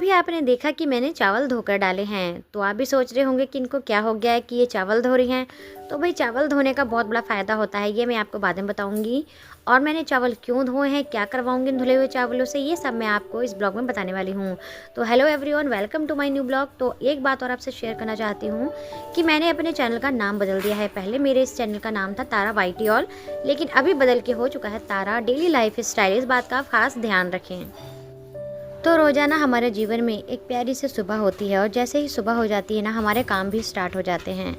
अभी आपने देखा कि मैंने चावल धोकर डाले हैं, तो आप भी सोच रहे होंगे कि इनको क्या हो गया है कि ये चावल धो रही हैं। तो भाई चावल धोने का बहुत बड़ा फ़ायदा होता है, ये मैं आपको बाद में बताऊंगी। और मैंने चावल क्यों धोए हैं, क्या करवाऊंगी इन धुले हुए चावलों से, ये सब मैं आपको इस ब्लॉग में बताने वाली हूँ। तो hello everyone, welcome to my new blog. तो एक बात और आपसे शेयर करना चाहती हूँ कि मैंने अपने चैनल का नाम बदल दिया है। पहले मेरे इस चैनल का नाम था तारा वाइटी ऑल, लेकिन अभी बदल के हो चुका है तारा डेली लाइफ स्टाइल। इस बात का आप खास ध्यान रखें। तो रोज़ाना हमारे जीवन में एक प्यारी सी सुबह होती है और जैसे ही सुबह हो जाती है ना, हमारे काम भी स्टार्ट हो जाते हैं।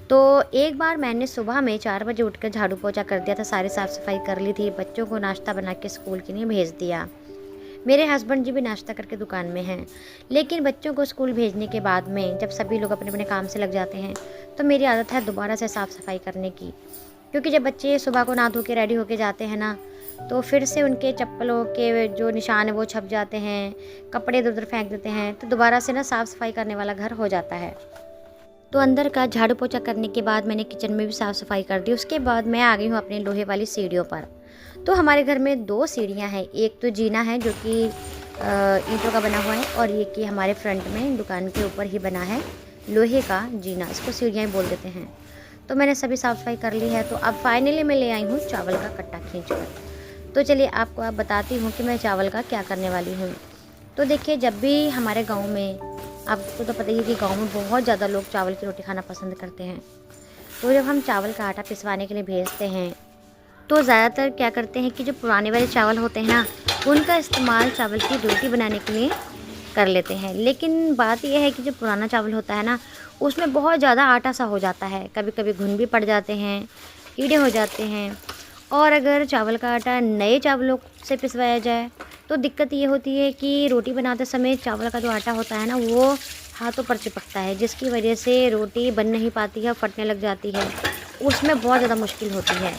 तो एक बार मैंने सुबह में 4 बजे उठकर झाड़ू पोछा कर दिया था, सारी साफ़ सफाई कर ली थी, बच्चों को नाश्ता बना के स्कूल के लिए भेज दिया। मेरे हस्बैंड जी भी नाश्ता करके दुकान में हैं। लेकिन बच्चों को स्कूल भेजने के बाद में जब सभी लोग अपने अपने काम से लग जाते हैं, तो मेरी आदत है दोबारा से साफ़ सफाई करने की। क्योंकि जब बच्चे सुबह को नहा धो के रेडी होके जाते हैं ना, तो फिर से उनके चप्पलों के जो निशान है वो छप जाते हैं, कपड़े इधर उधर फेंक देते हैं, तो दोबारा से ना साफ़ सफाई करने वाला घर हो जाता है। तो अंदर का झाड़ू पोछा करने के बाद मैंने किचन में भी साफ़ सफाई कर दी। उसके बाद मैं आ गई हूँ अपने लोहे वाली सीढ़ियों पर। तो हमारे घर में 2 सीढ़ियाँ हैं, एक तो जीना है जो कि ईंटों का बना हुआ है, और ये कि हमारे फ्रंट में दुकान के ऊपर ही बना है लोहे का जीना, इसको सीढ़ियाँ ही बोल देते हैं। तो मैंने सभी साफ़ सफाई कर ली है। तो अब फाइनली मैं ले आई हूँ चावल का कट्टा खींच कर। तो चलिए आपको अब बताती हूँ कि मैं चावल का क्या करने वाली हूँ। तो देखिए, जब भी हमारे गांव में, आपको तो पता ही है कि गांव में बहुत ज़्यादा लोग चावल की रोटी खाना पसंद करते हैं। तो जब हम चावल का आटा पिसवाने के लिए भेजते हैं, तो ज़्यादातर क्या करते हैं कि जो पुराने वाले चावल होते हैं ना, उनका इस्तेमाल चावल की रोटी बनाने के लिए कर लेते हैं। लेकिन बात यह है कि जो पुराना चावल होता है ना, उसमें बहुत ज़्यादा आटा सा हो जाता है, कभी कभी घुन भी पड़ जाते हैं, कीड़े हो जाते हैं। और अगर चावल का आटा नए चावलों से पिसवाया जाए, तो दिक्कत ये होती है कि रोटी बनाते समय चावल का जो आटा होता है ना, वो हाथों पर चिपकता है, जिसकी वजह से रोटी बन नहीं पाती है, फटने लग जाती है, उसमें बहुत ज़्यादा मुश्किल होती है।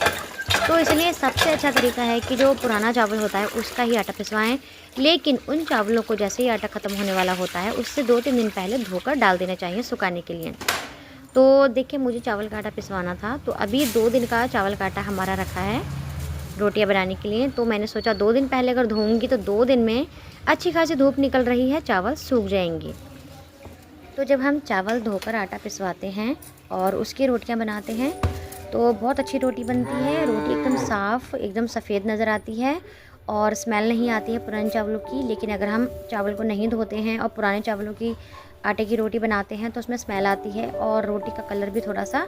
तो इसलिए सबसे अच्छा तरीका है कि जो पुराना चावल होता है उसका ही आटा पिसवाएं। लेकिन उन चावलों को जैसे ही आटा ख़त्म होने वाला होता है, उससे 2-3 दिन पहले धोकर डाल देना चाहिए सुखाने के लिए। तो देखिए, मुझे चावल का आटा पिसवाना था, तो अभी 2 दिन का चावल का आटा हमारा रखा है रोटियां बनाने के लिए। तो मैंने सोचा 2 दिन पहले अगर धोऊंगी तो 2 दिन में अच्छी खासी धूप निकल रही है, चावल सूख जाएंगे। तो जब हम चावल धोकर आटा पिसवाते हैं और उसकी रोटियां बनाते हैं, तो बहुत अच्छी रोटी बनती है। रोटी एकदम साफ़, एकदम सफ़ेद नज़र आती है और स्मेल नहीं आती है पुराने चावलों की। लेकिन अगर हम चावल को नहीं धोते हैं और पुराने चावलों की आटे की रोटी बनाते हैं, तो उसमें स्मेल आती है और रोटी का कलर भी थोड़ा सा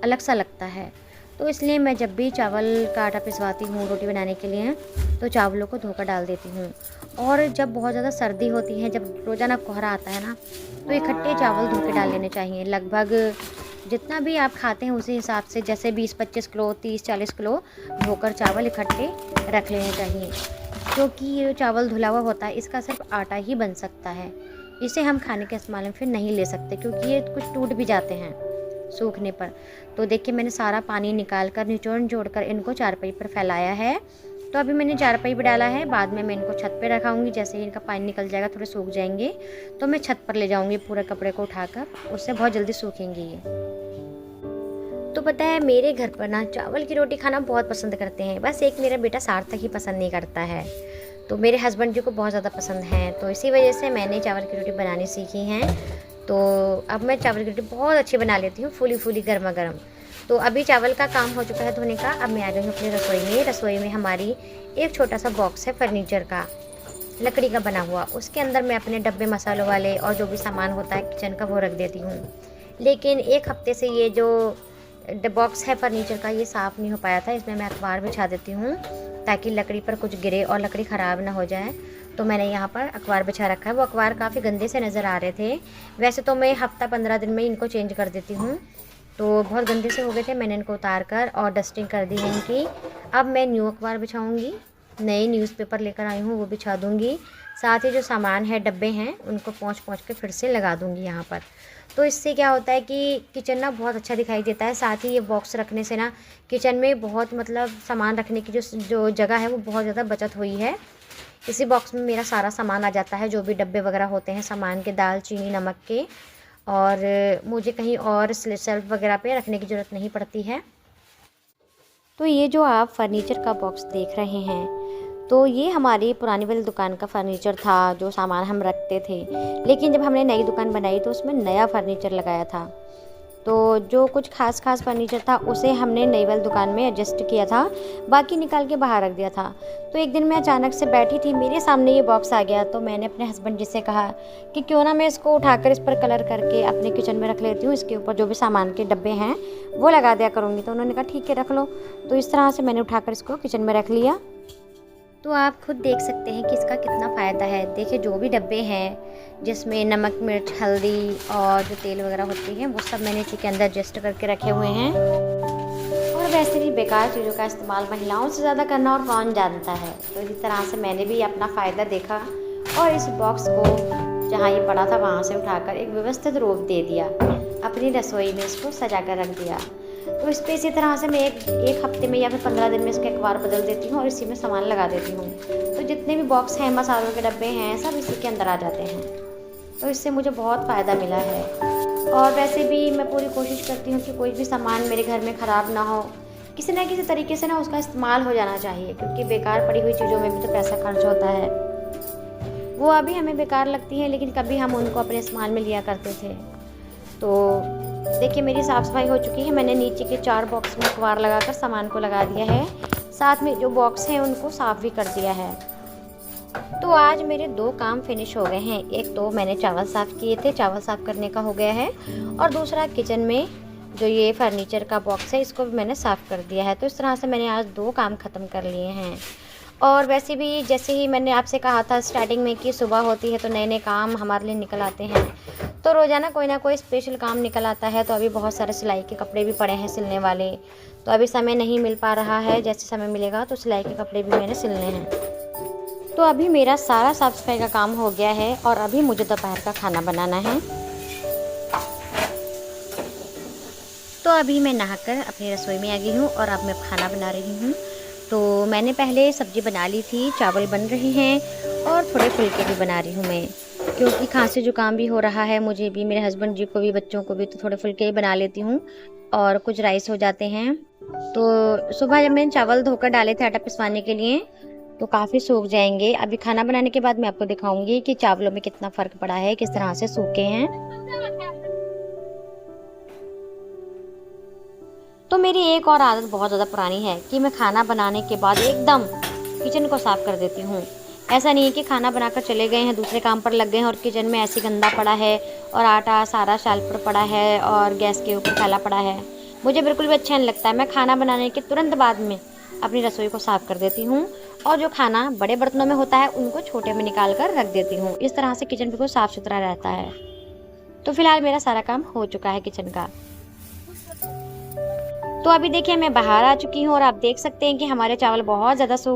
अलग सा लगता है। तो इसलिए मैं जब भी चावल का आटा पिसवाती हूँ रोटी बनाने के लिए, तो चावलों को धोकर डाल देती हूँ। और जब बहुत ज़्यादा सर्दी होती है, जब रोज़ाना कोहरा आता है ना, तो इकट्ठे चावल धो के डाल लेने चाहिए। लगभग जितना भी आप खाते हैं उसी हिसाब से, जैसे 20-25 किलो, 30-40 किलो धोकर चावल इकट्ठे रख लेने चाहिए। क्योंकि ये चावल धुला हुआ होता है, इसका सिर्फ आटा ही बन सकता है, इसे हम खाने के इस्तेमाल में फिर नहीं ले सकते, क्योंकि ये कुछ टूट भी जाते हैं सूखने पर। तो देखिए, मैंने सारा पानी निकाल कर निचोड़ जोड़कर इनको चारपाई पर फैलाया है। तो अभी मैंने चारपाई पर डाला है, बाद में मैं इनको छत पे रखाऊंगी। जैसे ही इनका पानी निकल जाएगा, थोड़े सूख जाएंगे, तो मैं छत पर ले जाऊंगी पूरे कपड़े को उठाकर, उससे बहुत जल्दी सूखेंगे ये। तो पता है, मेरे घर पर ना चावल की रोटी खाना बहुत पसंद करते हैं, बस एक मेरा बेटा सार्थक ही पसंद नहीं करता है। तो मेरे हस्बैंड जी को बहुत ज़्यादा पसंद है, तो इसी वजह से मैंने चावल की रोटी बनानी सीखी हैं। तो अब मैं चावल की रोटी बहुत अच्छी बना लेती हूँ, फूली फूली गर्मा गर्म। तो अभी चावल का काम हो चुका है धोने का। अब मैं आ गई हूँ अपनी रसोई में। रसोई में हमारी एक छोटा सा बॉक्स है फर्नीचर का, लकड़ी का बना हुआ। उसके अंदर मैं अपने डब्बे मसालों वाले और जो भी सामान होता है किचन का, वो रख देती हूँ। लेकिन एक हफ्ते से ये जो बॉक्स है फर्नीचर का, ये साफ़ नहीं हो पाया था। इसमें मैं अखबार बिछा देती हूँ ताकि लकड़ी पर कुछ गिरे और लकड़ी ख़राब ना हो जाए। तो मैंने यहाँ पर अखबार बिछा रखा है। वो अखबार काफ़ी गंदे से नज़र आ रहे थे। वैसे तो मैं हफ्ता 15 दिन में इनको चेंज कर देती हूँ, तो बहुत गंदे से हो गए थे। मैंने इनको उतार कर और डस्टिंग कर दी है इनकी। अब मैं न्यू अखबार बिछाऊँगी, नई न्यूज़पेपर लेकर आई हूँ, वो बिछा दूँगी। साथ ही जो सामान है, डब्बे हैं, उनको पोंछ के फिर से लगा दूँगी यहाँ पर। तो इससे क्या होता है कि किचन ना बहुत अच्छा दिखाई देता है। साथ ही ये बॉक्स रखने से ना किचन में बहुत, मतलब सामान रखने की जो जगह है वो बहुत ज़्यादा बचत हुई है। इसी बॉक्स में मेरा सारा सामान आ जाता है, जो भी डब्बे वगैरह होते हैं सामान के, दाल चीनी नमक के। और मुझे कहीं और शेल्फ वगैरह पे रखने की ज़रूरत नहीं पड़ती है। तो ये जो आप फर्नीचर का बॉक्स देख रहे हैं, तो ये हमारी पुरानी वाली दुकान का फर्नीचर था, जो सामान हम रखते थे। लेकिन जब हमने नई दुकान बनाई तो उसमें नया फर्नीचर लगाया था। तो जो कुछ ख़ास फर्नीचर था उसे हमने नई वाली दुकान में एडजस्ट किया था, बाकी निकाल के बाहर रख दिया था। तो एक दिन मैं अचानक से बैठी थी, मेरे सामने ये बॉक्स आ गया। तो मैंने अपने हस्बैंड जी से कहा कि क्यों ना मैं इसको उठाकर इस पर कलर करके अपने किचन में रख लेती हूँ, इसके ऊपर जो भी सामान के डब्बे हैं वो लगा दिया करूँगी। तो उन्होंने कहा ठीक है रख लो। तो इस तरह से मैंने उठाकर इसको किचन में रख लिया। तो आप खुद देख सकते हैं कि इसका कितना फ़ायदा है। देखिए जो भी डब्बे हैं जिसमें नमक, मिर्च, हल्दी और जो तेल वगैरह होती है वो सब मैंने इसी के अंदर एडजस्ट करके रखे हुए हैं। और वैसे भी बेकार चीज़ों का इस्तेमाल महिलाओं से ज़्यादा करना और कौन जानता है। तो इसी तरह से मैंने भी अपना फ़ायदा देखा और इस बॉक्स को जहाँ ये पड़ा था वहाँ से उठाकर एक व्यवस्थित रूप दे दिया, अपनी रसोई में इसको सजा कर रख दिया। तो इस पर इसी तरह से मैं एक हफ्ते में या फिर 15 दिन में इसका एक बार बदल देती हूँ और इसी में सामान लगा देती हूँ। तो जितने भी बॉक्स हैं, मसालों के डब्बे हैं, सब इसी के अंदर आ जाते हैं। तो इससे मुझे बहुत फ़ायदा मिला है। और वैसे भी मैं पूरी कोशिश करती हूँ कि कोई भी सामान मेरे घर में ख़राब ना हो, किसी न किसी तरीके से ना उसका इस्तेमाल हो जाना चाहिए, क्योंकि बेकार पड़ी हुई चीज़ों में भी तो पैसा खर्च होता है। वो अभी हमें बेकार लगती हैं लेकिन कभी हम उनको अपने इस्तेमाल में लिया करते थे। तो देखिए मेरी साफ़ सफाई हो चुकी है। मैंने नीचे के 4 बॉक्स में अखबार लगाकर सामान को लगा दिया है, साथ में जो बॉक्स हैं उनको साफ़ भी कर दिया है। तो आज मेरे 2 काम फिनिश हो गए हैं। एक तो मैंने चावल साफ़ किए थे, चावल साफ़ करने का हो गया है, और दूसरा किचन में जो ये फर्नीचर का बॉक्स है इसको भी मैंने साफ़ कर दिया है। तो इस तरह से मैंने आज 2 काम ख़त्म कर लिए हैं। और वैसे भी जैसे ही मैंने आपसे कहा था स्टार्टिंग में कि सुबह होती है तो नए-नए काम हमारे लिए निकल आते हैं। तो रोज़ाना कोई ना कोई स्पेशल काम निकल आता है। तो अभी बहुत सारे सिलाई के कपड़े भी पड़े हैं सिलने वाले। तो अभी समय नहीं मिल पा रहा है, जैसे समय मिलेगा तो सिलाई के कपड़े भी मैंने सिलने हैं। तो अभी मेरा सारा साफ़ सफाई का काम हो गया है और अभी मुझे दोपहर का खाना बनाना है। तो अभी मैं नहाकर अपनी रसोई में आ गई हूँ और अब मैं खाना बना रही हूँ। तो मैंने पहले सब्ज़ी बना ली थी, चावल बन रहे हैं और थोड़े फुल्के भी बना रही हूँ मैं, क्योंकि खांसी जुकाम भी हो रहा है मुझे भी, मेरे हस्बैंड जी को भी, बच्चों को भी। तो थोड़े फुल्के ही बना लेती हूँ और कुछ राइस हो जाते हैं। तो सुबह जब मैंने चावल धोकर डाले थे आटा पिसवाने के लिए तो काफ़ी सूख जाएंगे। अभी खाना बनाने के बाद मैं आपको दिखाऊंगी कि चावलों में कितना फ़र्क पड़ा है, किस तरह से सूखे हैं। तो मेरी एक और आदत बहुत ज़्यादा पुरानी है कि मैं खाना बनाने के बाद एकदम किचन को साफ़ कर देती हूँ। ऐसा नहीं है कि खाना बनाकर चले गए हैं, दूसरे काम पर लग गए हैं और किचन में ऐसे गंदा पड़ा है और आटा सारा शाल पर पड़ा है और गैस के ऊपर फैला पड़ा है। मुझे बिल्कुल भी अच्छा नहीं लगता है। मैं खाना बनाने के तुरंत बाद में अपनी रसोई को साफ़ कर देती हूँ और जो खाना बड़े बर्तनों में होता है उनको छोटे में निकाल कर रख देती हूँ। इस तरह से किचन बिल्कुल साफ़ सुथरा रहता है। तो फिलहाल मेरा सारा काम हो चुका है किचन का। तो अभी देखिए मैं बाहर आ चुकी हूँ और आप देख सकते हैं कि हमारे चावल बहुत ज़्यादा सूख